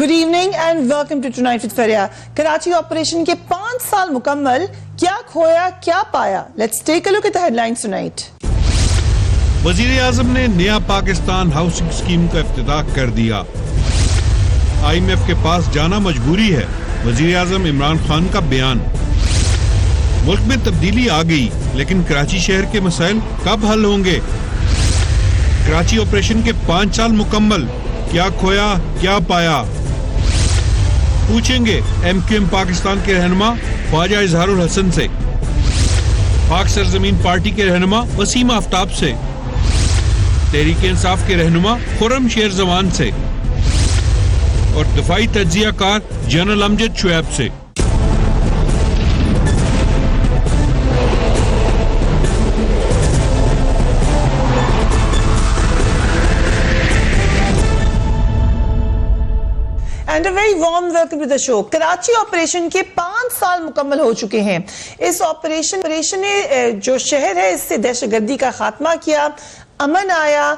Good evening and welcome to tonight with Fareeha. Karachi operation کے 5 سال مکمل, کیا کھویا کیا پایا؟ Let's take a look at the headlines tonight. وزیر اعظم نے نیا پاکستان ہاؤسنگ اسکیم کا افتتاح کر دیا. IMF کے پاس جانا مجبوری ہے, وزیر اعظم عمران خان کا بیان. ملک میں تبدیلی آ گئی, لیکن کراچی شہر کے مسائل کب حل ہوں گے؟ کراچی آپریشن کے 5 سال مکمل, کیا کھویا کیا پایا؟ پوچھیں گے MQM پاکستان کے رہنما خواجہ اظہار الحسن سے, پاک سرزمین پارٹی کے رہنما وسیم آفتاب سے, تحریک انصاف کے رہنما خرم شیر زمان سے, اور دفاعی تجزیہ کار جنرل امجد شعیب سے. And a very warm welcome to the show. Karachi operation کے 5 سال مکمل ہو چکے ہیں. اس آپریشن نے جو شہر ہے اس سے دہشت گردی کا خاتمہ کیا, امن آیا,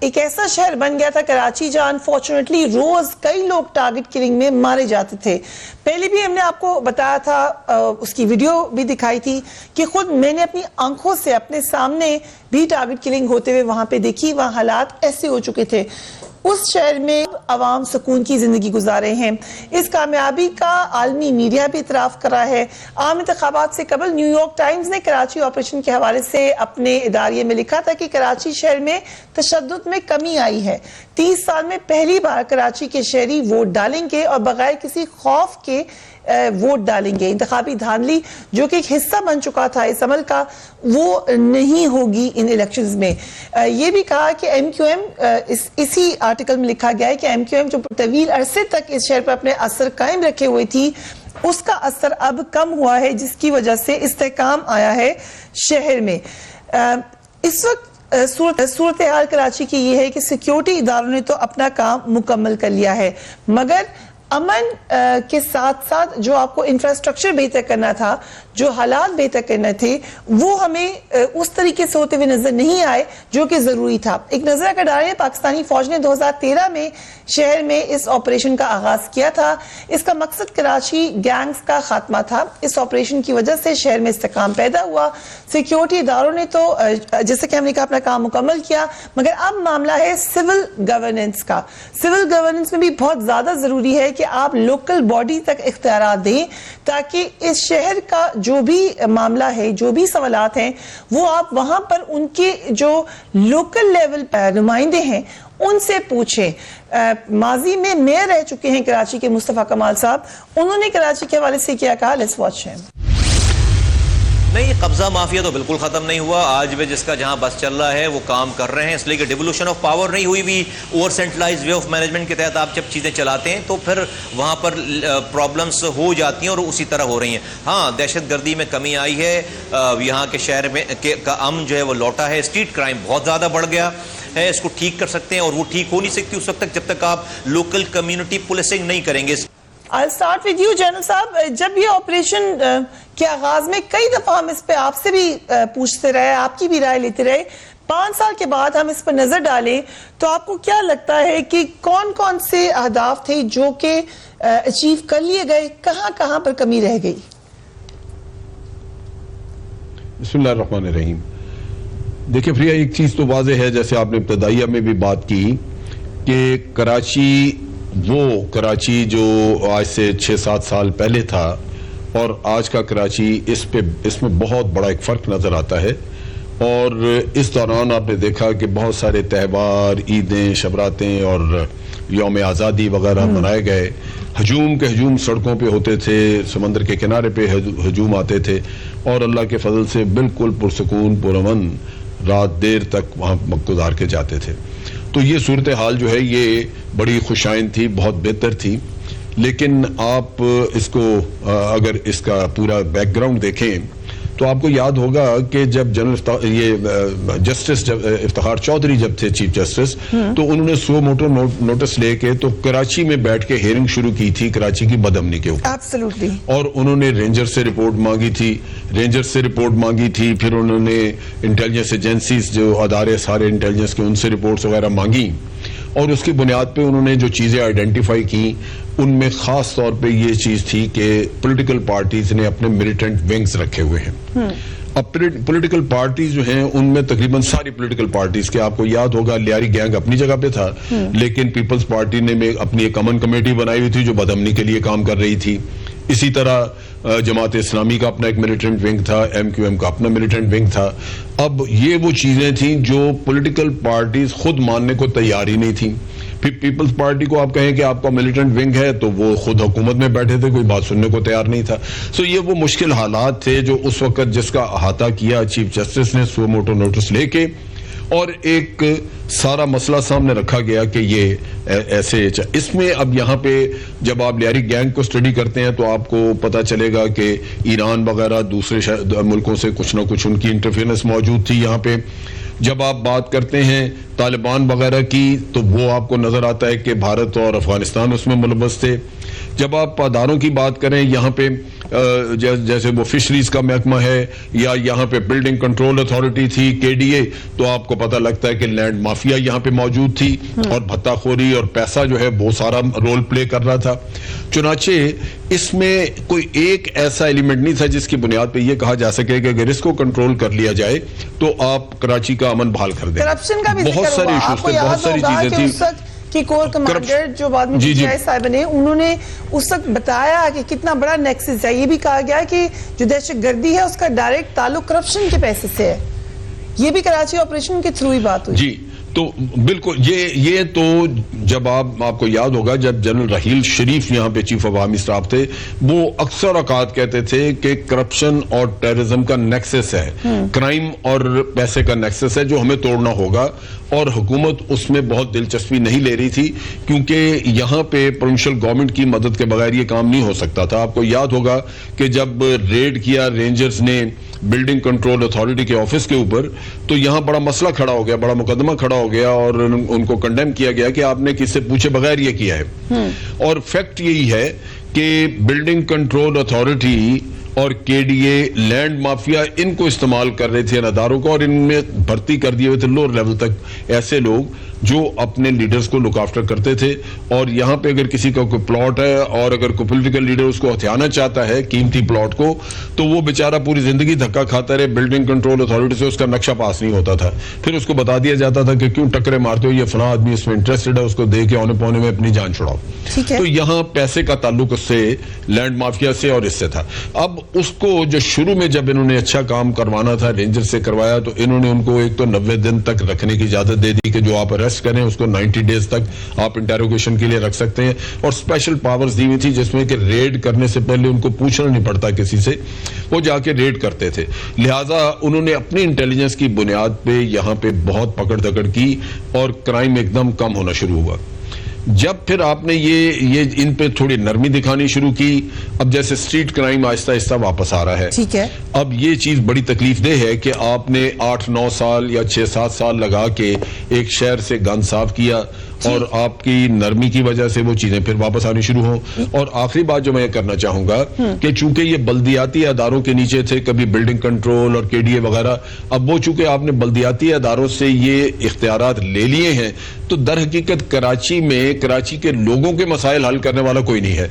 ایک ایسا شہر بن گیا تھا کراچی جہاں انفارچونیٹلی روز کئی لوگ ٹارگٹ کلنگ میں مارے جاتے تھے. پہلے بھی ہم نے آپ کو بتایا تھا, اس کی ویڈیو بھی دکھائی تھی کہ خود میں نے اپنی آنکھوں سے اپنے سامنے بھی ٹارگٹ کلنگ ہوتے ہوئے وہاں پہ دیکھی. وہاں حالات ایسے ہو چکے تھے. اس شہر میں عوام سکون کی زندگی گزارے ہیں. اس کامیابی کا عالمی میڈیا بھی اعتراف کر رہا ہے. عام انتخابات سے قبل نیو یارک ٹائمز نے کراچی آپریشن کے حوالے سے اپنے اداریے میں لکھا تھا کہ کراچی شہر میں تشدد میں کمی آئی ہے. 30 سال میں پہلی بار کراچی کے شہری ووٹ ڈالیں گے اور بغیر کسی خوف کے ووٹ ڈالیں گے. انتخابی دھاندلی جو کہ ایک حصہ بن چکا تھا اس عمل کا, وہ نہیں ہوگی ان الیکشنز میں. یہ بھی کہا کہ MQM, اسی آرٹیکل میں لکھا گیا ہے کہ MQM جو طویل عرصے تک اس شہر پر اپنے اثر قائم رکھے ہوئے تھی, اس کا اثر اب کم ہوا ہے, جس کی وجہ سے استحکام آیا ہے شہر میں. اس وقت صورتحال کراچی کی یہ ہے کہ سیکیورٹی اداروں نے تو اپنا کام مکمل کر لیا ہے, مگر امن کے ساتھ ساتھ جو آپ کو انفراسٹرکچر بہتر کرنا تھا, جو حالات بہتر کرنا تھے, وہ ہمیں اس طریقے سے ہوتے ہوئے نظر نہیں آئے جو کہ ضروری تھا. ایک نظر اگر ڈالیں, پاکستانی فوج نے 2013 میں شہر میں اس آپریشن کا آغاز کیا تھا. اس کا مقصد کراچی گینگز کا خاتمہ تھا. اس آپریشن کی وجہ سے شہر میں استحکام پیدا ہوا. سیکیورٹی اداروں نے تو جیسے کہ ہم نے کہا اپنا کام مکمل کیا, مگر اب معاملہ ہے سول گورننس کا. سول گورننس میں بھی بہت زیادہ ضروری ہے کہ آپ لوکل باڈی تک اختیارات دیں, تاکہ اس شہر کا جو بھی معاملہ ہے, جو بھی سوالات ہیں, وہ آپ وہاں پر ان کے جو لوکل لیول نمائندے ہیں ان سے پوچھیں. ماضی میں میئر رہ چکے ہیں کراچی کے مصطفیٰ کمال صاحب, انہوں نے کراچی کے حوالے سے کیا کہا, لیٹس واچ ہم. نہیں, قبضہ مافیا تو بالکل ختم نہیں ہوا. آج بھی جس کا جہاں بس چل رہا ہے وہ کام کر رہے ہیں, اس لیے کہ ڈیولوشن آف پاور نہیں ہوئی بھی. Over centralise way of management کے تحت آپ جب چیزیں چلاتے ہیں تو پھر وہاں پر پرابلمس ہو جاتی ہیں اور اسی طرح ہو رہی ہیں. ہاں, دہشت گردی میں کمی آئی ہے, یہاں کے شہر میں کا امن جو ہے وہ لوٹا ہے. اسٹریٹ کرائم بہت زیادہ بڑھ گیا ہے, اس کو ٹھیک کر سکتے ہیں, اور وہ ٹھیک ہو نہیں سکتی اس وقت تک جب تک آپ لوکل کمیونٹی پولیسنگ نہیں کریں گے. I'll start with you, general صاحب. جب یہ آپریشن کے آغاز میں کئی دفعہ ہم اس پہ آپ سے بھی پوچھتے رہے, آپ کی بھی رائے لیتے رہے, 5 سال کے بعد ہم اس پر نظر ڈالیں تو آپ کو کیا لگتا ہے کہ کون کون سے اہداف تھے جو کہ اچیو کر لیے گئے, کہاں کہاں پر کمی رہ گئی؟ بسم اللہ الرحمن الرحیم. دیکھیں فریا, ایک چیز تو واضح ہے, جیسے آپ نے ابتدائیہ میں بھی بات کی, کہ کراچی جو آج سے 6-7 سال پہلے تھا اور آج کا کراچی, اس میں بہت بڑا ایک فرق نظر آتا ہے. اور اس دوران آپ نے دیکھا کہ بہت سارے تہوار, عیدیں, شبراتیں اور یوم آزادی وغیرہ منائے گئے. ہجوم کے ہجوم سڑکوں پہ ہوتے تھے, سمندر کے کنارے پہ ہجوم آتے تھے, اور اللہ کے فضل سے بالکل پرسکون پرامن رات دیر تک وہاں گزار کے جاتے تھے. تو یہ صورتحال جو ہے یہ بڑی خوشائند تھی, بہت بہتر تھی. لیکن آپ اس کو اگر اس کا پورا بیک گراؤنڈ دیکھیں تو آپ کو یاد ہوگا کہ جب جسٹس افتخار چودھری جب تھے چیف جسٹس, تو انہوں نے سو موٹو نوٹس لے کے تو کراچی میں بیٹھ کے ہیئرنگ شروع کی تھی کراچی کی بدامنی کے اوپر. ایبسلیوٹلی. اور انہوں نے رینجر سے رپورٹ مانگی تھی, پھر انہوں نے انٹیلیجنس ایجنسیز جو ادارے سارے انٹیلیجنس کے, ان سے رپورٹس وغیرہ مانگی. اور اس کی بنیاد پہ انہوں نے جو چیزیں آئیڈینٹیفائی کی ان میں خاص طور پہ یہ چیز تھی کہ پولیٹیکل پارٹیز نے اپنے ملیٹنٹ ونگز رکھے ہوئے ہیں. اب پولیٹیکل پارٹیز جو ہیں ان میں تقریباً ساری پولیٹیکل پارٹیز کے آپ کو یاد ہوگا لیاری گینگ اپنی جگہ پہ تھا, لیکن پیپلز پارٹی نے اپنی ایک امن کمیٹی بنائی ہوئی تھی جو بدامنی کے لیے کام کر رہی تھی. اسی طرح جماعت اسلامی کا اپنا ایک ملیٹنٹ ونگ تھا, ایم کیو ایم کا اپنا ملیٹنٹ ونگ تھا. اب یہ وہ چیزیں تھیں جو پولیٹیکل پارٹیز خود ماننے کو تیار ہی نہیں تھیں. پھر پیپلز پارٹی کو آپ کہیں کہ آپ کا ملیٹنٹ ونگ ہے تو وہ خود حکومت میں بیٹھے تھے, کوئی بات سننے کو تیار نہیں تھا. سو یہ وہ مشکل حالات تھے جو اس وقت جس کا احاطہ کیا چیف جسٹس نے سو موٹو نوٹس لے کے, اور ایک سارا مسئلہ سامنے رکھا گیا کہ یہ ایسے. اس میں اب یہاں پہ جب آپ لیاری گینگ کو اسٹڈی کرتے ہیں تو آپ کو پتا چلے گا کہ ایران وغیرہ دوسرے ملکوں سے کچھ نہ کچھ ان کی انٹرفیئرنس موجود تھی یہاں پہ. جب آپ بات کرتے ہیں طالبان وغیرہ کی تو وہ آپ کو نظر آتا ہے کہ بھارت اور افغانستان اس میں ملوث تھے. جب آپ اداروں کی بات کریں یہاں پہ جیسے وہ فشریز کا محکمہ ہے یا یہاں پہ بلڈنگ کنٹرول اتھارٹی تھی KDA, تو آپ کو پتہ لگتا ہے کہ لینڈ مافیا یہاں پہ موجود تھی اور بھتہ خوری اور پیسہ جو ہے وہ سارا رول پلے کر رہا تھا. چنانچہ اس میں کوئی ایک ایسا ایلیمنٹ نہیں تھا جس کی بنیاد پہ یہ کہا جا سکے کہ اگر اس کو کنٹرول کر لیا جائے تو آپ کراچی کا امن بحال کر دیں. کرپشن کا بھی بہت سارے ایشوز تھے, بہت ساری چیزیں تھیں. کہ کور کمانڈر جو بعد میں DGI صاحب نے انہوں نے اس وقت بتایا کہ کتنا بڑا نیکسس ہے. یہ بھی کہا گیا کہ جو دہشت گردی ہے اس کا ڈائریکٹ تعلق کرپشن کے پیسے سے ہے. یہ بھی کراچی آپریشن کے تھرو ہی بات ہوئی. جی تو بالکل یہ تو جب آپ کو یاد ہوگا جب جنرل رحیل شریف یہاں پہ چیف عوامی اسٹاف تھے, وہ اکثر اوقات کہتے تھے کہ کرپشن اور ٹیررزم کا نیکسس ہے, کرائم اور پیسے کا نیکسس ہے جو ہمیں توڑنا ہوگا. اور حکومت اس میں بہت دلچسپی نہیں لے رہی تھی کیونکہ یہاں پہ پروونشل گورنمنٹ کی مدد کے بغیر یہ کام نہیں ہو سکتا تھا. آپ کو یاد ہوگا کہ جب ریڈ کیا رینجرز نے بلڈنگ کنٹرول اتھارٹی کے آفس کے اوپر تو یہاں بڑا مسئلہ کھڑا ہو گیا, بڑا مقدمہ کھڑا ہو گیا اور ان کو کنڈیم کیا گیا کہ آپ نے کس سے پوچھے بغیر یہ کیا ہے. اور فیکٹ یہی ہے کہ بلڈنگ کنٹرول اتھارٹی اور KDA لینڈ مافیا ان کو استعمال کر رہے تھے ان اداروں کو, اور ان میں بھرتی کر دیے ہوئے تھے لوور لیول تک ایسے لوگ جو اپنے لیڈرز کو لک آفٹر کرتے تھے. اور یہاں پہ اگر کسی کا کوئی پلاٹ ہے اور اگر کوئی پولیٹیکل لیڈر اس کو ہتھیانا چاہتا ہے قیمتی پلاٹ کو, تو وہ بیچارہ پوری زندگی دھکا کھاتا رہے, بلڈنگ کنٹرول اتھارٹی سے اس کا نقشہ پاس نہیں ہوتا تھا. پھر اس کو بتا دیا جاتا تھا کہ کیوں ٹکرے مارتے ہو, یہ فلاں آدمی اس میں انٹرسٹڈ ہے, اس کو دے کے اونے پونے میں اپنی جان چھڑاؤ. تو یہاں پیسے کا تعلق اس سے لینڈ مافیا سے اور اس سے تھا. اب اس کو جو شروع میں جب انہوں نے اچھا کام کروانا تھا رینجر سے کروایا, تو انہوں نے ان کو ایک تو 90 دن تک رکھنے کی اجازت دے دی کہ جو آپ اریسٹ کریں اس کو 90 ڈیز تک آپ انٹیروگیشن کے لیے رکھ سکتے ہیں, اور اسپیشل پاورز دی ہوئی تھی جس میں کہ ریڈ کرنے سے پہلے ان کو پوچھنا نہیں پڑتا کسی سے, وہ جا کے ریڈ کرتے تھے. لہٰذا انہوں نے اپنی انٹیلیجنس کی بنیاد پہ یہاں پہ بہت پکڑ دکڑ کی اور کرائم ایک دم کم ہونا شروع ہوا. جب پھر آپ نے یہ ان پہ تھوڑی نرمی دکھانی شروع کی, اب جیسے اسٹریٹ کرائم آہستہ آہستہ واپس آ رہا ہے. ٹھیک ہے, اب یہ چیز بڑی تکلیف دہ ہے کہ آپ نے 8-9 سال یا 6-7 سال لگا کے ایک شہر سے گند صاف کیا اور آپ کی نرمی کی وجہ سے وہ چیزیں پھر واپس آنی شروع ہوں. اور آخری بات جو میں یہ کرنا چاہوں گا کہ چونکہ یہ بلدیاتی اداروں کے نیچے تھے, کبھی بلڈنگ کنٹرول اور KDA وغیرہ, اب وہ چونکہ آپ نے بلدیاتی اداروں سے یہ اختیارات لے لیے ہیں, تو در حقیقت کراچی کے لوگوں کے مسائل حل کرنے والا کوئی نہیں ہے.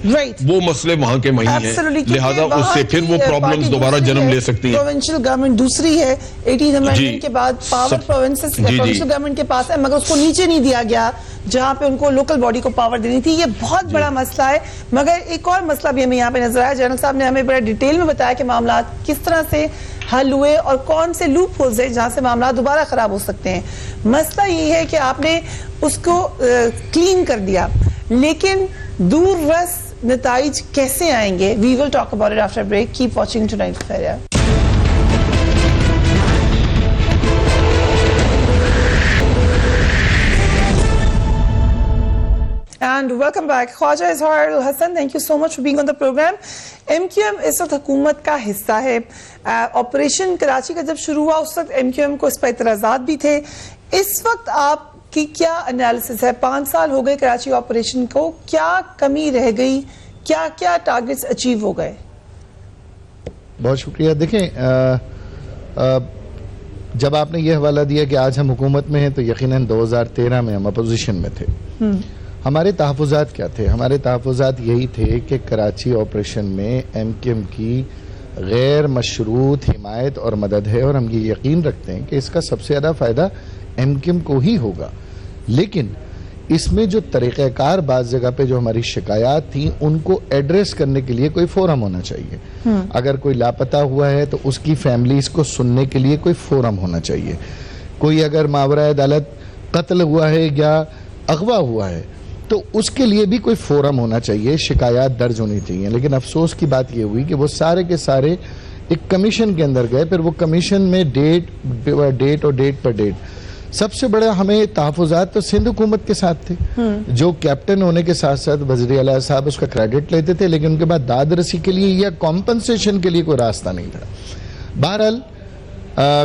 وہ مسئلے وہاں کے وہیں ہیں, لہذا اس سے پھر وہ پرابلمز دوبارہ جنم لے سکتی ہیں. پروونشل گورنمنٹ دوسری ہے, 18 امینڈمنٹ کے بعد پاور پروونشل گورنمنٹ کے پاس ہے, مگر اس کو نیچے نہیں دیا گیا جہاں پہ ان کو لوکل باڈی کو پاور دینی تھی. یہ بہت بڑا مسئلہ ہے. مگر ایک اور مسئلہ بھی ہمیں یہاں پہ نظر آیا, جنرل صاحب نے ہمیں بڑا ڈیٹیل میں بتایا کہ معاملات کس طرح سے حل ہوئے اور کون سے لوپ ہولز ہیں جہاں سے معاملات دوبارہ خراب ہو سکتے ہیں. مسئلہ یہ ہے کہ آپ نے اس کو کلین کر دیا, لیکن دور رس نتائج کیسے آئیں گے؟ We will talk about it after break. Keep watching tonight Fareeha. And welcome back. Khawaja Izhar ul Hassan, thank you so much for being on the program. MQM اس وقت حکومت کا حصہ ہے. آپریشن کراچی کا جب شروع ہوا اس وقت MQM کو اس پر اعتراضات بھی تھے. اس وقت آپ کی کیا انالیسس ہے؟ 5 سال ہو گئے کراچی آپریشن کو, کیا کمی رہ گئی, کیا کیا ٹارگٹس اچیو ہو گئے؟ بہت شکریہ. دیکھیں جب آپ نے یہ حوالہ دیا کہ آج ہم حکومت میں ہیں تو یقیناً 2013 میں ہم اپوزیشن میں تھے. ہمارے تحفظات کیا تھے؟ ہمارے تحفظات یہی تھے کہ کراچی آپریشن میں ایم کیو ایم کی غیر مشروط حمایت اور مدد ہے، اور ہم یہ یقین رکھتے ہیں کہ اس کا سب سے زیادہ فائدہ ایم کیو ایم کو ہی ہوگا. لیکن اس میں جو طریقہ کار بعض جگہ پہ جو ہماری شکایات تھیں ان کو ایڈریس کرنے کے لیے کوئی فورم ہونا چاہیے. اگر کوئی لاپتہ ہوا ہے تو اس کی فیملیز کو سننے کے لیے کوئی فورم ہونا چاہیے. کوئی اگر ماورا عدالت قتل ہوا ہے یا اغوا ہوا ہے تو اس کے لیے بھی کوئی فورم ہونا چاہیے، شکایات درج ہونی چاہیے. لیکن افسوس کی بات یہ ہوئی کہ وہ سارے کے سارے ایک کمیشن کے اندر گئے، پھر وہ کمیشن میں ڈیٹ اور ڈیٹ پر ڈیٹ. سب سے بڑا ہمیں تحفظات تو سندھ حکومت کے ساتھ تھے، جو کیپٹن ہونے کے ساتھ ساتھ وزیر اعلیٰ صاحب اس کا کریڈٹ لیتے تھے، لیکن ان کے بعد داد رسی کے لیے یا کمپنسیشن کے لیے کوئی راستہ نہیں تھا. بہرحال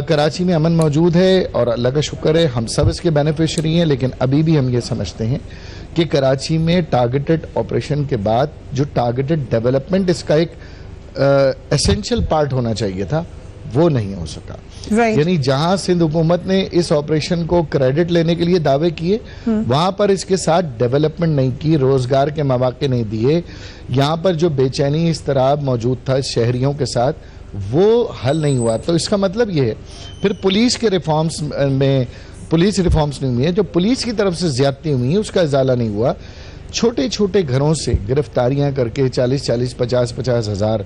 کراچی میں امن موجود ہے اور اللہ کا شکر ہے، ہم سب اس کے بینیفیشری ہیں. لیکن ابھی بھی ہم یہ سمجھتے ہیں کہ کراچی میں ٹارگیٹڈ آپریشن کے بعد جو ٹارگیٹڈ ڈیولپمنٹ اس کا ایک ایسنشل پارٹ ہونا چاہیے تھا وہ نہیں ہو سکا. یعنی جہاں سندھ حکومت نے اس آپریشن کو کریڈٹ لینے کے لیے دعوے کیے وہاں پر اس کے ساتھ ڈیولپمنٹ نہیں کی، روزگار کے مواقع نہیں دیے. یہاں پر جو بے چینی اضطراب موجود تھا شہریوں کے ساتھ وہ حل نہیں ہوا. تو اس کا مطلب یہ ہے پھر پولیس کے ریفارمز میں پولیس ریفارمز نہیں ہوئی ہیں، جو پولیس کی طرف سے زیادتی ہوئی ہیں اس کا ازالہ نہیں ہوا. چھوٹے چھوٹے گھروں سے گرفتاریاں کر کے 40 50 ہزار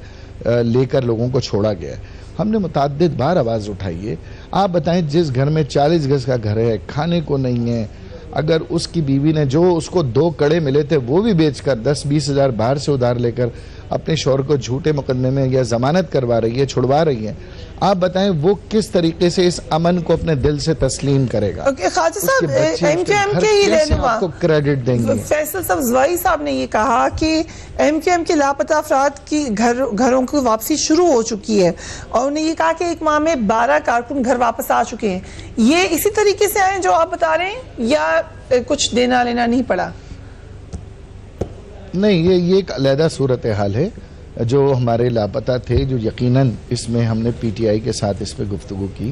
لے کر لوگوں کو چھوڑا گیا ہے. ہم نے متعدد بار آواز اٹھائی ہے. آپ بتائیں جس گھر میں 40 گز کا گھر ہے، کھانے کو نہیں ہے، اگر اس کی بیوی نے جو اس کو 2 کڑے ملے تھے وہ بھی بیچ کر 10-20 ہزار باہر سے ادھار لے کر اپنے شوہر کو جھوٹے مقدمے میں یا ضمانت کروا رہی ہے، چھڑوا رہی ہے، آپ بتائیں وہ کس طریقے سے اس امن کو اپنے دل سے تسلیم کرے گا؟ خواجہ صاحب، ایم کیو ایم کے ہی رہنما کو کریڈٹ دیں گے؟ فیصل سبزوائی صاحب نے یہ کہا کہ ایم کیو ایم کے لاپتہ افراد کی گھروں کی واپسی شروع ہو چکی ہے، اور انہیں یہ کہا کہ ایک ماہ میں 12 کارکن گھر واپس آ چکے ہیں. یہ اسی طریقے سے آئے جو آپ بتا رہے ہیں یا کچھ دینا لینا نہیں پڑا؟ نہیں، یہ ایک علیحدہ صورتحال ہے. جو ہمارے لاپتہ تھے، جو یقیناً اس میں ہم نے پی ٹی آئی کے ساتھ اس پہ گفتگو کی،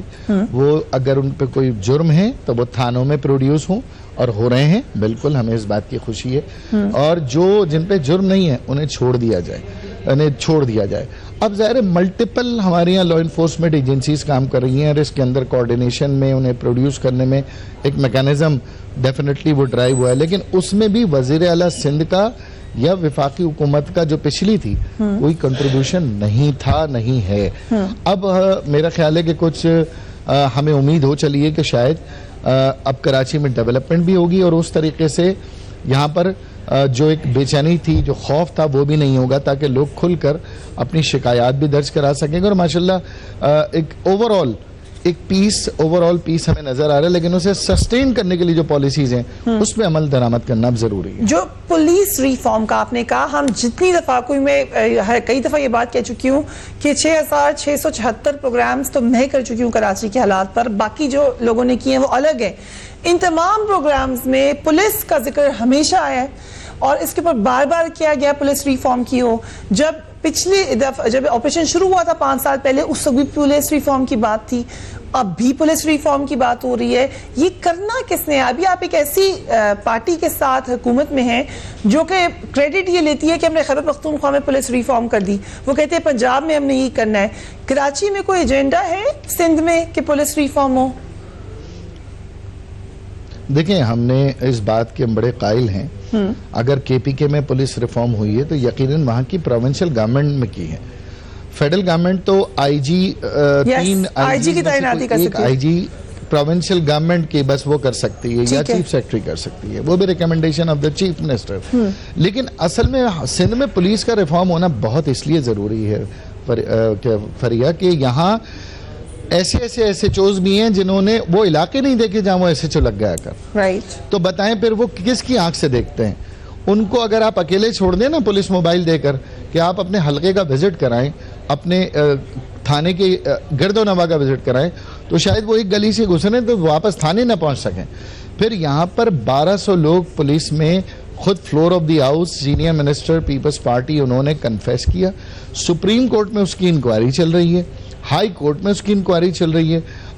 وہ اگر ان پہ کوئی جرم ہے تو وہ تھانوں میں پروڈیوس ہوں، اور ہو رہے ہیں، بالکل ہمیں اس بات کی خوشی ہے. اور جن پہ جرم نہیں ہے انہیں چھوڑ دیا جائے. اب ظاہر ملٹیپل ہمارے یہاں لا انفورسمنٹ ایجنسیز کام کر رہی ہیں اور اس کے اندر کوارڈینیشن میں انہیں پروڈیوس کرنے میں ایک میکانزم ڈیفینیٹلی وہ ڈرائیو ہوا ہے. لیکن اس میں بھی وزیر اعلیٰ سندھ کا یا وفاقی حکومت کا جو پچھلی تھی کوئی کنٹریبیوشن نہیں تھا، نہیں ہے. اب میرا خیال ہے کہ کچھ ہمیں امید ہو چلی ہے کہ شاید اب کراچی میں ڈیولپمنٹ بھی ہوگی اور اس طریقے سے یہاں پر جو ایک بے چینی تھی، جو خوف تھا، وہ بھی نہیں ہوگا، تاکہ لوگ کھل کر اپنی شکایات بھی درج کرا سکیں گے. اور ماشاءاللہ ایک اوور آل پیس ہمیں نظر آ رہا ہے. لیکن اسے سسٹین کرنے کے لیے جو پالیسیز ہیں اس پہ عمل درآمد کرنا ضروری ہے. جو پولیس ریفارم کا آپ نے کہا، ہم جتنی دفعہ میں کئی دفعہ یہ بات کہہ چکی ہوں کہ 6674 پروگرامز تو میں کر چکی ہوں کراچی کے حالات پر، باقی جو لوگوں نے کیے ہیں وہ الگ ہیں. ان تمام پروگرامز میں پولیس کا ذکر ہمیشہ آیا ہے اور اس کے اوپر بار بار کیا گیا پولیس ریفارم کی ہو. جب پچھلی دفعہ جب آپریشن شروع ہوا تھا 5 سال پہلے، اس وقت بھی پولیس ریفارم کی بات تھی، اب بھی پولیس ریفارم کی بات ہو رہی ہے. یہ کرنا کس نے؟ ابھی آپ ایک ایسی پارٹی کے ساتھ حکومت میں ہیں جو کہ کریڈٹ یہ لیتی ہے کہ ہم نے خیبر پختونخوا میں پولیس ریفارم کر دی، وہ کہتے ہیں پنجاب میں ہم نے یہ کرنا ہے. کراچی میں کوئی ایجنڈا ہے سندھ میں کہ پولیس ریفارم ہو؟ دیکھیں، ہم نے اس بات کے ہم بڑے قائل ہیں. اگر کے پی کے میں پولیس ریفارم ہوئی ہے تو یقیناً وہاں کی پروونشل گورنمنٹ میں کی ہے. فیڈرل گورنمنٹ تو آئی جی کی تعیناتی کر سکتی ہے، آئی جی پروونشل گورنمنٹ کی بس وہ کر سکتی ہے یا چیف سیکرٹری کر سکتی ہے، وہ بھی recommendation of the chief minister. لیکن اصل میں سندھ میں پولیس کا ریفارم ہونا بہت اس لیے ضروری ہے فریہ کہ یہاں ایسے چوز بھی ہیں جنہوں نے وہ علاقے نہیں دیکھے جہاں وہ ایسے لگ گیا کر. تو بتائیں پھر وہ کس کی آنکھ سے دیکھتے ہیں؟ ان کو اگر آپ اکیلے چھوڑ دیں نا پولیس موبائل دے کر کہ آپ اپنے حلقے کا وزٹ کرائیں، اپنے تھانے کے گرد و نواح کا وزٹ کرائیں، تو شاید وہ ایک گلی سے گزریں تو واپس تھانے نہ پہنچ سکیں. پھر یہاں پر 1200 لوگ پولیس میں خود floor of the house senior minister Peoples Party انہوں نے کنفیس کیا. سپریم کورٹ میں اس کی انکوائری چل رہی ہے، ہائی کورٹ میں اس کی انکوائری چل رہی ہے.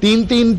3-3,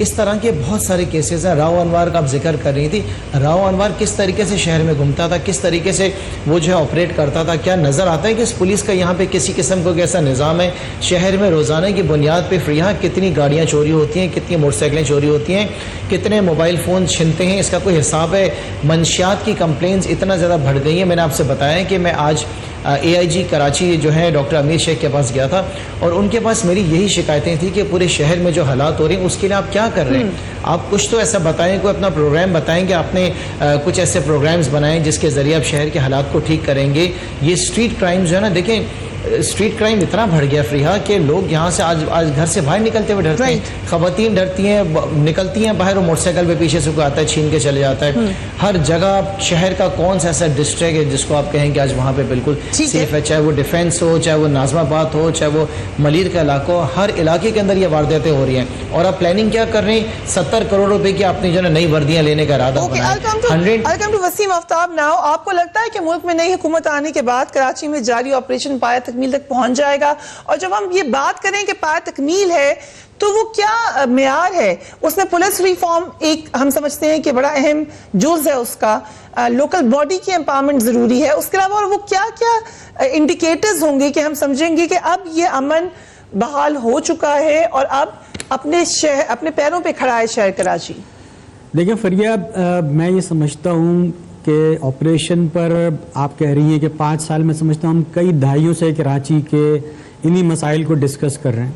اس طرح کے بہت سارے کیسز ہیں. راؤ انوار کا آپ ذکر کر رہی تھی. راؤ انوار کس طریقے سے شہر میں گھومتا تھا, کس طریقے سے وہ جو ہے آپریٹ کرتا تھا. کیا نظر آتا ہے کہ اس پولیس کا یہاں پہ کسی قسم کا کیسا نظام ہے شہر میں؟ روزانہ کی بنیاد پہ یہاں کتنی گاڑیاں چوری ہوتی ہیں, کتنی موٹر سائیکلیں چوری ہوتی ہیں, کتنے موبائل فون چھنتے ہیں, اس کا کوئی حساب ہے؟ منشیات کی کمپلینز اتنا زیادہ بڑھ گئی ہیں. میں نے آپ سے بتایا کہ میں آج AIG کراچی جو ہے ڈاکٹر امیر شیخ کے پاس گیا تھا اور ان کے پاس میری یہی شکایتیں تھیں کہ پورے شہر میں جو حالات ہو رہے ہیں اس کے لیے آپ کیا کر رہے ہیں. آپ کچھ تو ایسا بتائیں, کوئی اپنا پروگرام بتائیں کہ آپ نے کچھ ایسے پروگرامز بنائیں جس کے ذریعے آپ شہر کے حالات کو ٹھیک کریں گے. یہ اسٹریٹ کرائم جو ہے نا, دیکھیں اسٹریٹ کرائم اتنا بڑھ گیا فریحہ کہ لوگ یہاں سے آج گھر سے باہر نکلتے ہوئے ڈرتے ہیں. خواتین ڈرتی ہیں, نکلتی ہیں باہر, اور موٹر سائیکل پہ پیچھے سے کوئی آتا ہے چھین کے چلے جاتا ہے. ہر جگہ شہر کا کون سا ایسا ڈسٹرکٹ ہے جس کو آپ کہیں کہ آج وہاں پہ بالکل سیف ہے؟ چاہے وہ ڈیفینس ہو, چاہے وہ ناظم آباد ہو, چاہے وہ ملیر کا علاقہ ہو, ہر علاقے کے اندر یہ وارداتیں ہو رہی ہیں. اور آپ پلاننگ کیا کر رہے ہیں؟ 70 کروڑ روپے کی آپ نے جو ہے نئی وردیاں لینے کا ارادہ بنایا. وسیم آفتاب ناؤ, آپ کو لگتا ہے کہ ملک میں نئی حکومت آنے کے بعد کراچی میں جاری آپریشن پایا تکمیل تک پہنچ جائے گا؟ اور جب ہم یہ بات کریں کہ پایا تکمیل ہے تو وہ کیا معیار ہے؟ اس میں پولیس ریفارم ایک ہم سمجھتے ہیں کہ بڑا اہم جز ہے, اس کا لوکل باڈی کی امپاورمنٹ ضروری ہے. اس کے علاوہ اور وہ کیا کیا انڈیکیٹرز ہوں گے کہ ہم سمجھیں گے کہ اب یہ امن بحال ہو چکا ہے اور اب اپنے پیروں پہ کھڑا ہے شہر کراچی؟ دیکھیں فریہ, میں یہ سمجھتا ہوں کہ آپریشن پر آپ کہہ رہی ہیں کہ 5 سال میں سمجھتا ہوں ہم کئی دہائیوں سے کراچی کے انہی مسائل کو ڈسکس کر رہے ہیں,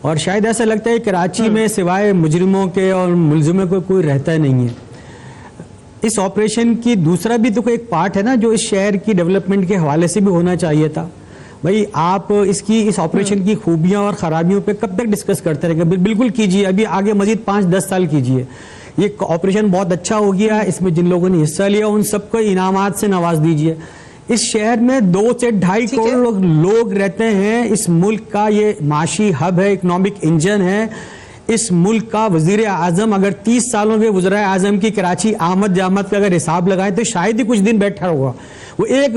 اور شاید ایسا لگتا ہے کہ کراچی میں سوائے مجرموں کے اور ملزموں کو کوئی رہتا نہیں ہے. اس آپریشن کی دوسرا بھی تو کوئی ایک پارٹ ہے نا جو اس شہر کی ڈیولپمنٹ کے حوالے سے بھی ہونا چاہیے تھا. بھائی آپ اس آپریشن کی خوبیاں اور خرابیوں پہ کب تک ڈسکس کرتے رہیں گے؟ بالکل کیجیے, ابھی آگے مزید 5-10 سال کیجیے. یہ آپریشن بہت اچھا ہو گیا, اس میں جن لوگوں نے حصہ لیا ان سب کو انعامات سے نواز دیجیے. اس شہر میں 2 سے 2.5 کروڑ لوگ رہتے ہیں. اس ملک کا یہ معاشی ہب ہے, اکنامک انجن ہے. اس ملک کا وزیر اعظم اگر 30 سالوں کے وزراء اعظم کی کراچی آمد جامد کا اگر حساب لگائیں تو شاید ہی کچھ دن بیٹھا ہوگا. وہ ایک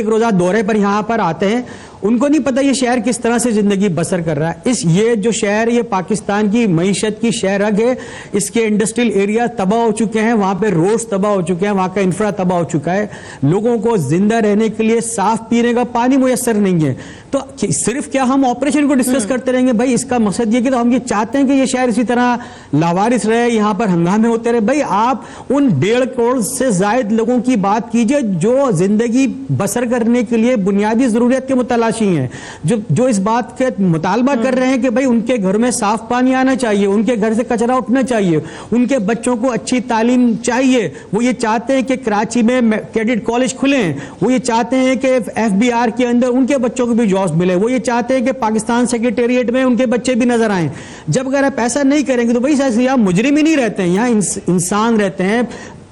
روزہ دورے پر یہاں پر آتے ہیں, ان کو نہیں پتا یہ شہر کس طرح سے زندگی بسر کر رہا ہے. یہ جو شہر, یہ پاکستان کی معیشت کی شہ رگ ہے. اس کے انڈسٹریل ایریا تباہ ہو چکے ہیں, وہاں پہ روڈز تباہ ہو چکے ہیں, وہاں کا انفرا تباہ ہو چکا ہے. لوگوں کو زندہ رہنے کے لیے صاف پینے کا پانی میسر نہیں ہے. تو صرف کیا ہم آپریشن کو ڈسکس کرتے رہیں گے؟ بھائی اس کا مقصد یہ کہ تو ہم یہ چاہتے ہیں کہ یہ شہر اسی طرح لاوارث رہے, یہاں پر ہنگامے ہوتے رہے. بھائی آپ ان 1.5 کروڑ سے زائد لوگوں کی بات کیجئے جو زندگی بسر کرنے کے لیے بنیادی ضرورت کے متلاشی ہیں, جو اس بات کے مطالبہ کر رہے ہیں کہ بھئی ان کے گھر میں صاف پانی آنا چاہیے, ان کے گھر سے کچرا اٹھنا چاہیے, ان کے بچوں کو اچھی تعلیم چاہیے. وہ یہ چاہتے ہیں کہ کراچی میں کیڈٹ کالج کھلیں. وہ یہ چاہتے ہیں کہ FBR کے اندر ان کے بچوں کو بھی جابز ملے. وہ یہ چاہتے ہیں کہ پاکستان سیکریٹریٹ میں ان کے بچے بھی نظر آئیں. جب اگر آپ ایسا نہیں کریں گے تو بھئی یہاں مجرم ہی نہیں رہتے ہیں, یہاں انسان رہتے ہیں.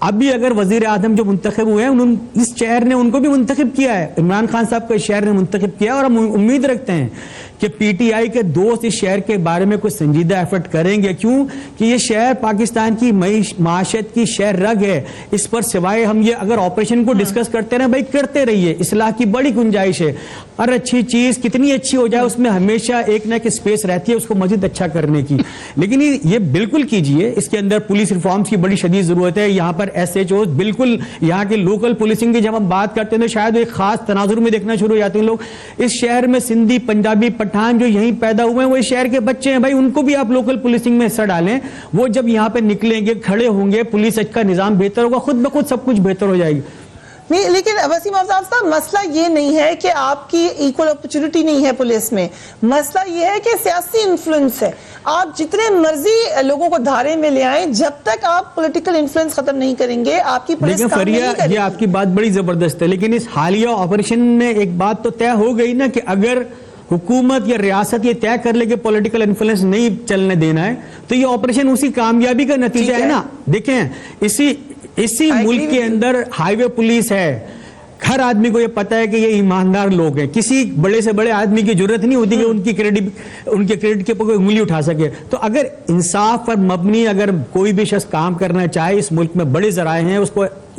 ابھی اگر وزیر اعظم جو منتخب ہوئے ہیں اس شہر نے ان کو بھی منتخب کیا ہے, عمران خان صاحب کو اس شہر نے منتخب کیا, اور ہم امید رکھتے ہیں کہ PTI کے دوست اس شہر کے بارے میں کچھ سنجیدہ ایفرٹ کریں گے. کیوں کہ یہ شہر پاکستان کی معاشت کی شہر رگ ہے. اس پر سوائے ہم یہ اگر آپریشن کو ڈسکس کرتے رہیں, بھائی کرتے رہیے, اصلاح کی بڑی گنجائش ہے. ہر اچھی چیز کتنی اچھی ہو جائے اس میں ہمیشہ ایک نہ ایک اسپیس رہتی ہے اس کو مزید اچھا کرنے کی. لیکن یہ بالکل کیجئے, اس کے اندر پولیس ریفارمز کی بڑی شدید ضرورت ہے. یہاں پر SHOs بالکل, یہاں کے لوکل پولیسنگ کی جب ہم بات کرتے ہیں تو شاید ایک خاص تناظر میں دیکھنا شروع ہو جاتے ہیں لوگ. اس شہر میں سندھی, پنجابی, پٹھان جو یہیں پیدا ہوئے ہیں وہ اس شہر کے بچے ہیں. بھائی ان کو بھی آپ لوکل پولیسنگ میں حصہ ڈالیں. وہ جب یہاں پہ نکلیں گے, کھڑے ہوں گے, پولیس کا نظام بہتر ہوگا, خود بخود سب کچھ بہتر ہو جائے گی. نہیں, لیکن وسیم آفتاب صاحب مسئلہ یہ نہیں ہے کہ آپ کی ایکول اپرچونٹی نہیں ہے پولیس میں. مسئلہ یہ ہے کہ سیاسی انفلوئنس ہے. آپ جتنے مرضی لوگوں کو دھارے میں لے آئیں, جب تک آپ پولیٹیکل انفلوئنس ختم نہیں کریں گے آپ کی پولیس کام نہیں کرے گی. یہ آپ کی بات بڑی زبردست ہے, لیکن اس حالیہ آپریشن میں ایک بات تو طے ہو گئی نا کہ اگر حکومت یا ریاست یہ طے کر لے کہ پولیٹیکل انفلوئنس نہیں چلنے دینا ہے تو یہ آپریشن اسی کامیابی کا نتیجہ ہے نا. دیکھیں اسی ملک کے اندر ہائی وے پولیس ہے. ہر آدمی کو یہ پتا ہے کہ یہ ایماندار لوگ ہیں. کسی بڑے سے بڑے آدمی کی ضرورت نہیں ہوتی کہ ان کے کریڈٹ کے اوپر انگلی اٹھا سکے. تو اگر انصاف پر مبنی اگر کوئی بھی شخص کام کرنا چاہے, اس ملک میں بڑے ذرائع ہیں, اس کو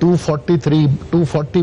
240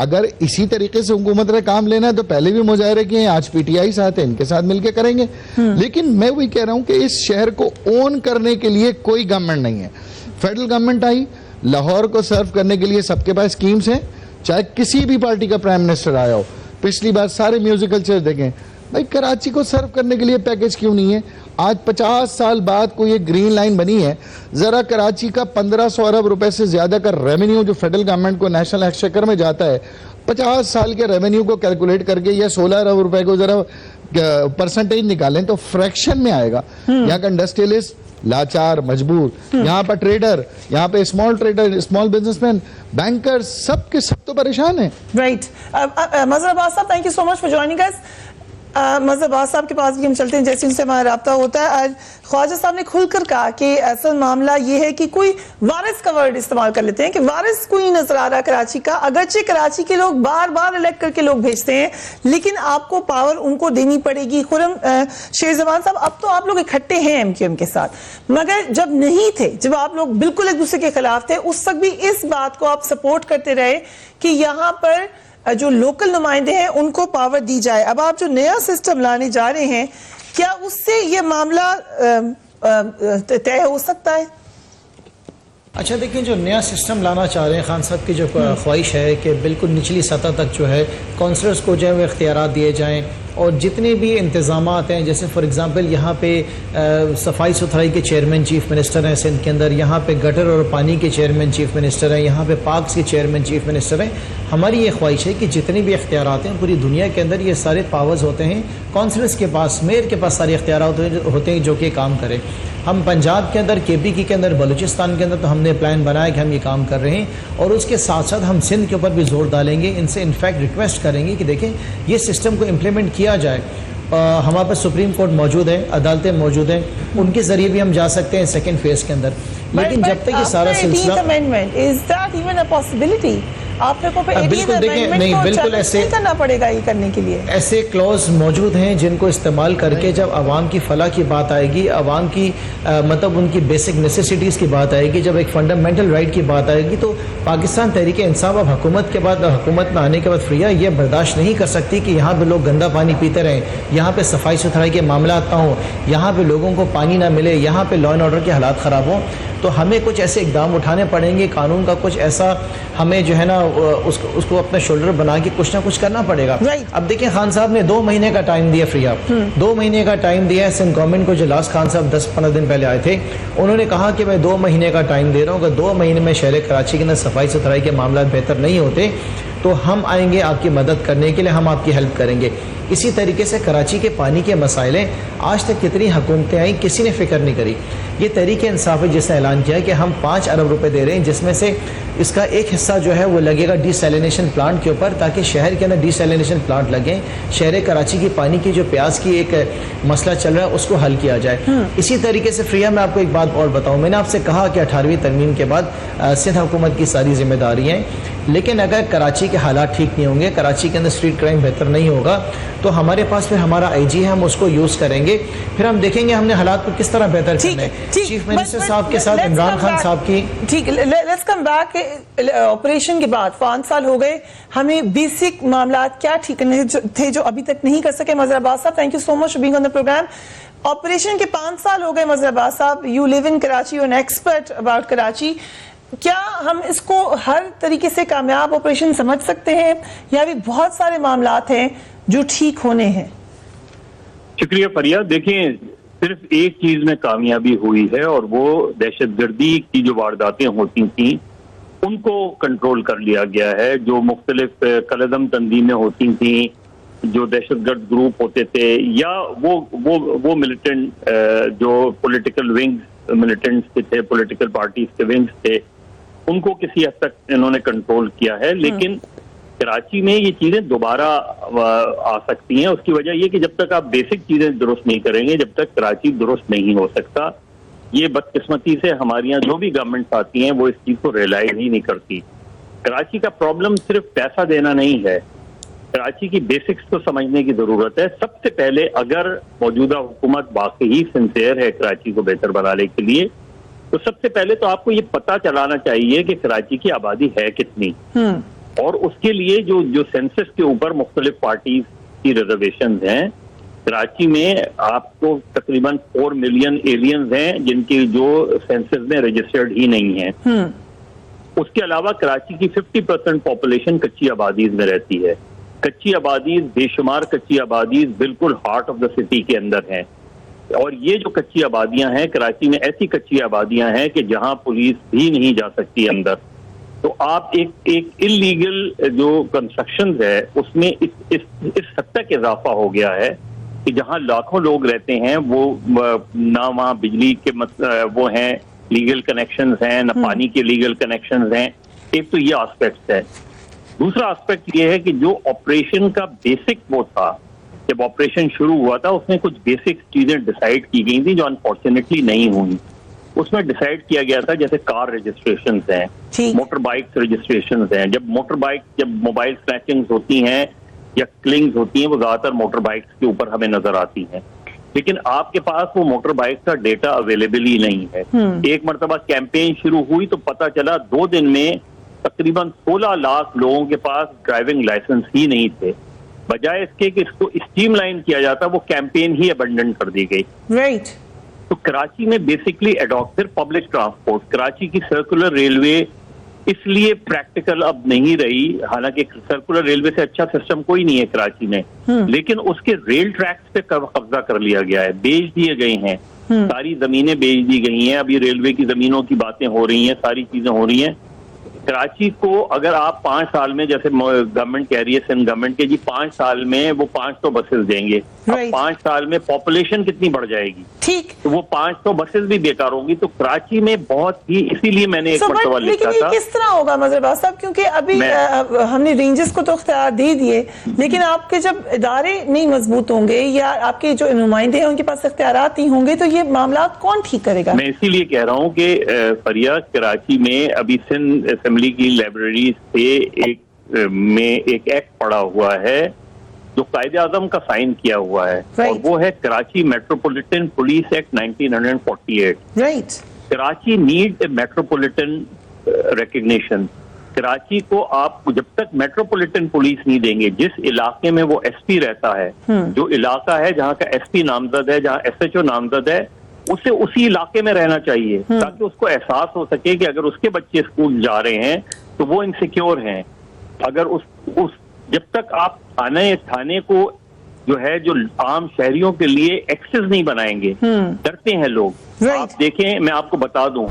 اگر اسی طریقے سے حکومت نے کام لینا ہے تو پہلے بھی مظاہرے کیے ہیں, آج پی ٹی آئی ساتھ ہے, ان کے ساتھ مل کے کریں گے. لیکن میں وہی کہہ رہا ہوں کہ اس شہر کو اون کرنے کے لیے کوئی گورنمنٹ نہیں ہے. فیڈرل گورنمنٹ آئی, لاہور کو سرو کرنے کے لیے سب کے پاس اسکیمز ہیں, چاہے کسی بھی پارٹی کا پرائم منسٹر آیا ہو. پچھلی بار سارے میوزیکل چیئر دیکھیں بھائی, کراچی کو سرو کرنے کے لیے پیکج کیوں نہیں ہے؟ آج 50 سال بعد کوئی ایک گرین لائن بنی ہے, ذرا کراچی کا 1500 ارب روپے سے زیادہ کا ریونیو جو فیڈرل گورنمنٹ کو نیشنل ایکسچیکر میں جاتا ہے, 50 سال کے ریونیو کو کیلکولیٹ کر کے یا 16 ارب روپے کو ذرا پرسنٹیج نکالیں تو فریکشن میں آئے گا. یہاں کا انڈسٹریلسٹ لاچار, مجبور, یہاں پر ٹریڈر, یہاں پہ small trader, small businessman, banker, سب کے سب تو پریشان ہیں. رائٹ. مظہر عباس صاحب, thank you so much for joining us. Mazhar Abbas sahib کے پاس بھی ہم چلتے ہیں جیسے ان سے ہمارا رابطہ ہوتا ہے. خواجہ صاحب نے کھل کر کہا کہ اصل معاملہ یہ ہے کہ کوئی وارث کا ورڈ استعمال کر لیتے ہیں کہ وارث کوئی نظر آ رہا کراچی کا, اگرچہ کراچی کے لوگ بار بار الیکٹ کر کے لوگ بھیجتے ہیں, لیکن آپ کو پاور ان کو دینی پڑے گی. خرم شیر زمان صاحب, اب تو آپ لوگ اکٹھے ہیں ایم کیو ایم کے ساتھ, مگر جب نہیں تھے, جب آپ لوگ بالکل ایک دوسرے کے خلاف تھے, اس وقت بھی اس بات کو آپ سپورٹ کرتے رہے کہ یہاں پر جو لوکل نمائندے ہیں ان کو پاور دی جائے. اب آپ جو نیا سسٹم لانے جا رہے ہیں, کیا اس سے یہ معاملہ طے ہو سکتا ہے؟ اچھا دیکھیں, جو نیا سسٹم لانا چاہ رہے ہیں خان صاحب کی جو خواہش ہے کہ بالکل نچلی سطح تک جو ہے کونسلرز کو جو ہے وہ اختیارات دیے جائیں, اور جتنے بھی انتظامات ہیں, جیسے فار ایگزامپل یہاں پہ صفائی ستھرائی کے چیئرمین چیف منسٹر ہیں سندھ کے اندر, یہاں پہ گٹر اور پانی کے چیئرمین چیف منسٹر ہیں, یہاں پہ پارکس کے چیئرمین چیف منسٹر ہیں. ہماری یہ خواہش ہے کہ جتنے بھی اختیارات ہیں پوری دنیا کے اندر یہ سارے پاورز ہوتے ہیں کونسلرز کے پاس, میئر کے پاس سارے اختیارات ہوتے ہیں جو کہ کام کرے. ہم پنجاب کے اندر, کے پی کے اندر, بلوچستان کے اندر تو ہم نے پلان بنایا کہ ہم یہ کام کر رہیں, اور اس کے ساتھ ساتھ ہم سندھ کے اوپر بھی زور ڈالیں گے, ان سے انفیکٹ ریکویسٹ کریں گے کہ دیکھیں یہ سسٹم کو امپلیمنٹ کیا جائے. ہمارے پاس سپریم کورٹ موجود ہے, عدالتیں موجود ہیں, ان کے ذریعے بھی ہم جا سکتے ہیں سیکنڈ فیز کے اندر. لیکن جب تک یہ سارا سلسلہ آپ کو بالکل دیکھیں, نہیں بالکل ایسے کرنا پڑے گا یہ کرنے کے لیے. ایسے کلوز موجود ہیں جن کو استعمال کر کے جب عوام کی فلاح کی بات آئے گی, عوام کی مطلب ان کی بیسک نیسیسٹیز کی بات آئے گی, جب ایک فنڈامنٹل رائٹ کی بات آئے گی, تو پاکستان تحریک انصاف اب حکومت کے بعد, حکومت میں آنے کے بعد فریہ یہ برداشت نہیں کر سکتی کہ یہاں پہ لوگ گندا پانی پیتے رہیں, یہاں پہ صفائی ستھرائی کے معاملات نہ ہوں, یہاں پہ لوگوں کو پانی نہ ملے, یہاں پہ لا اینڈ آرڈر کے حالات خراب ہوں. تو ہمیں کچھ ایسے اقدام اٹھانے پڑیں گے, قانون کا کچھ ایسا ہمیں جو ہے نا اس کو اپنا شولڈر بنا کے کچھ نہ کچھ کرنا پڑے گا. اب دیکھیں خان صاحب نے 2 مہینے کا ٹائم دیا, فریہ 2 مہینے کا ٹائم دیا ہے سندھ گورنمنٹ کو. جو لاسٹ خان صاحب 10-15 دن پہلے آئے تھے, انہوں نے کہا کہ میں 2 مہینے کا ٹائم دے رہا ہوں, اگر 2 مہینے میں شہر کراچی کے اندر صفائی ستھرائی کے معاملات بہتر نہیں ہوتے تو ہم آئیں گے آپ کی مدد کرنے کے لیے, ہم آپ کی ہیلپ کریں گے. اسی طریقے سے کراچی کے پانی کے مسائل ہیں, آج تک کتنی حکومتیں آئیں, کسی نے فکر نہیں کری. یہ تحریک انصاف ہے جس نے اعلان کیا ہے کہ ہم 5 ارب روپے دے رہے ہیں, جس میں سے اس کا ایک حصہ جو ہے وہ لگے گا ڈی سیلینیشن پلانٹ کے اوپر, تاکہ شہر کے اندر ڈی سیلینیشن پلانٹ لگیں, شہر کراچی کی پانی کی جو پیاس کی ایک مسئلہ چل رہا ہے اس کو حل کیا جائے. اسی طریقے سے فریہ میں آپ کو ایک بات اور بتاؤں, میں نے آپ سے کہا کہ 18ویں ترمیم کے بعد سندھ حکومت کی ساری ذمہ داری ہیں, لیکن اگر کراچی کے حالات ٹھیک نہیں ہوں گے, کراچی کے اندر اسٹریٹ کرائم بہتر نہیں ہوگا, تو ہمارے پاس پھر ہمارا آئی جی ہے, ہم اس کو یوز کریں گے, پھر ہم دیکھیں گے ہم نے حالات کو کس طرح بہتر کرنا ہے. چیف منسٹر صاحب کے ساتھ عمران خان صاحب کی. ٹھیک, لیٹس کم بیک. آپریشن کے بعد 5 سال ہو گئے, ہمیں بیسک معاملات کیا ٹھیک کرنے تھے جو ابھی تک نہیں کر سکے. مظہر عباس صاحب, thank you so much for being on the programme. Operation کے 5 سال ہو گئے مظہر عباس صاحب, you live in Karachi, you an expert about Karachi. کیا ہم اس کو ہر طریقے سے کامیاب آپریشن سمجھ سکتے ہیں, یا بھی بہت سارے معاملات ہیں جو ٹھیک ہونے ہیں؟ شکریہ فریہ. دیکھیں, صرف ایک چیز میں کامیابی ہوئی ہے, اور وہ دہشت گردی کی جو وارداتیں ہوتی تھیں ان کو کنٹرول کر لیا گیا ہے. جو مختلف کالعدم تنظیمیں ہوتی تھیں, جو دہشت گرد گروپ ہوتے تھے, یا وہ ملیٹنٹ جو پولیٹیکل ونگز ملیٹنٹس کے تھے, پولیٹیکل پارٹیز کے ونگز تھے, ان کو کسی حد تک انہوں نے کنٹرول کیا ہے. لیکن کراچی میں یہ چیزیں دوبارہ آ سکتی ہیں. اس کی وجہ یہ کہ جب تک آپ بیسک چیزیں درست نہیں کریں گے, جب تک کراچی درست نہیں ہو سکتا. یہ بدقسمتی سے ہمارے یہاں جو بھی گورنمنٹس آتی ہیں وہ اس چیز کو ریلائز ہی نہیں کرتی. کراچی کا پرابلم صرف پیسہ دینا نہیں ہے, کراچی کی بیسکس کو سمجھنے کی ضرورت ہے. سب سے پہلے اگر موجودہ حکومت واقعی سنسیئر ہے کراچی کو بہتر بنانے کے لیے, تو سب سے پہلے تو آپ کو یہ پتہ چلانا چاہیے کہ کراچی کی آبادی ہے کتنی. اور اس کے لیے جو سینسس کے اوپر مختلف پارٹیز کی ریزرویشنز ہیں، کراچی میں آپ کو تقریباً 4 ملین ایلینز ہیں جن کی جو سینسس میں رجسٹرڈ ہی نہیں ہیں. اس کے علاوہ کراچی کی 50% پاپولیشن کچی آبادیز میں رہتی ہے. کچی آبادیز، بے شمار کچی آبادیز بالکل ہارٹ آف دا سٹی کے اندر ہیں. اور یہ جو کچی آبادیاں ہیں کراچی میں، ایسی کچی آبادیاں ہیں کہ جہاں پولیس بھی نہیں جا سکتی اندر. تو آپ ایک انلیگل جو کنسٹرکشنز ہے اس میں اس حد تک اضافہ ہو گیا ہے کہ جہاں لاکھوں لوگ رہتے ہیں وہ نہ وہاں بجلی کے وہ ہیں لیگل کنیکشنز ہیں، نہ پانی کے لیگل کنیکشنز ہیں. ایک تو یہ آسپیکٹ ہے. دوسرا آسپیکٹ یہ ہے کہ جو آپریشن کا بیسک وہ تھا، جب آپریشن شروع ہوا تھا اس میں کچھ بیسک چیزیں ڈیسائیڈ کی گئی تھیں جو انفارچونیٹلی نہیں ہوئی. اس میں ڈیسائیڈ کیا گیا تھا جیسے کار رجسٹریشنز ہیں، موٹر بائکس رجسٹریشنز ہیں. جب موبائل سنیچنگز ہوتی ہیں یا کلنگز ہوتی ہیں وہ زیادہ تر موٹر بائکس کے اوپر ہمیں نظر آتی ہیں. لیکن آپ کے پاس وہ موٹر بائک کا ڈیٹا اویلیبل ہی نہیں ہے. ایک مرتبہ کیمپین شروع ہوئی تو پتہ چلا 2 دن میں تقریباً 16 لاکھ لوگوں کے پاس ڈرائیونگ لائسنس ہی نہیں تھے. بجائے اس کے کہ اس کو اسٹریم لائن کیا جاتا وہ کیمپین ہی ابنڈن کر دی گئی. رائٹ. تو کراچی میں بیسکلی پھر پبلک ٹرانسپورٹ، کراچی کی سرکولر ریلوے اس لیے پریکٹیکل اب نہیں رہی. حالانکہ سرکولر ریلوے سے اچھا سسٹم کوئی نہیں ہے کراچی میں، لیکن اس کے ریل ٹریکس پہ قبضہ کر لیا گیا ہے، بیچ دیے گئے ہیں. ساری زمینیں بیچ دی گئی ہیں. ابھی ریلوے کی زمینوں کی باتیں ہو رہی ہیں، ساری چیزیں ہو رہی ہیں. کراچی کو اگر آپ 5 سال میں، جیسے گورنمنٹ کہہ رہی ہے سندھ گورنمنٹ کے 5 سال میں وہ 500 بسز دیں گے. اب 5 سال میں پاپولیشن کتنی بڑھ جائے گی؟ ٹھیک. تو وہ 500 بسز بھی بیکار ہوگی. تو کراچی میں بہت ہی، اسی لیے میں نے ایک مرتبہ لکھا تھا. کس طرح ہوگا مظہر عباس صاحب؟ کیونکہ ابھی ہم نے رینجز کو تو اختیار دے دیے، لیکن آپ کے جب ادارے نہیں مضبوط ہوں گے یا آپ کے جو نمائندے ہیں ان کے پاس اختیارات نہیں ہوں گے تو یہ معاملات کون ٹھیک کرے گا؟ میں اسی لیے کہہ رہا ہوں کہ فریہ، کراچی میں ابھی سندھ اسمبلی کی لائبریری سے ایک ایکٹ پڑا ہوا ہے جو قائد اعظم کا سائن کیا ہوا ہے، اور وہ ہے Karachi metropolitan police act 1948. Right. Karachi need a metropolitan recognition. Karachi کو آپ جب تک میٹروپولیٹن پولیس نہیں دیں گے، جس علاقے میں وہ ایس پی رہتا ہے، جو علاقہ ہے جہاں کا ایس پی نامزد ہے، جہاں ایس ایچ او نامزد ہے، اسے اسی علاقے میں رہنا چاہیے تاکہ اس کو احساس ہو سکے کہ اگر اس کے بچے اسکول جا رہے ہیں تو وہ انسیکیور ہیں. اگر جب تک آپ تھانے کو جو ہے جو عام شہریوں کے لیے ایکسس نہیں بنائیں گے، ڈرتے ہیں لوگ. آپ دیکھیں، میں آپ کو بتا دوں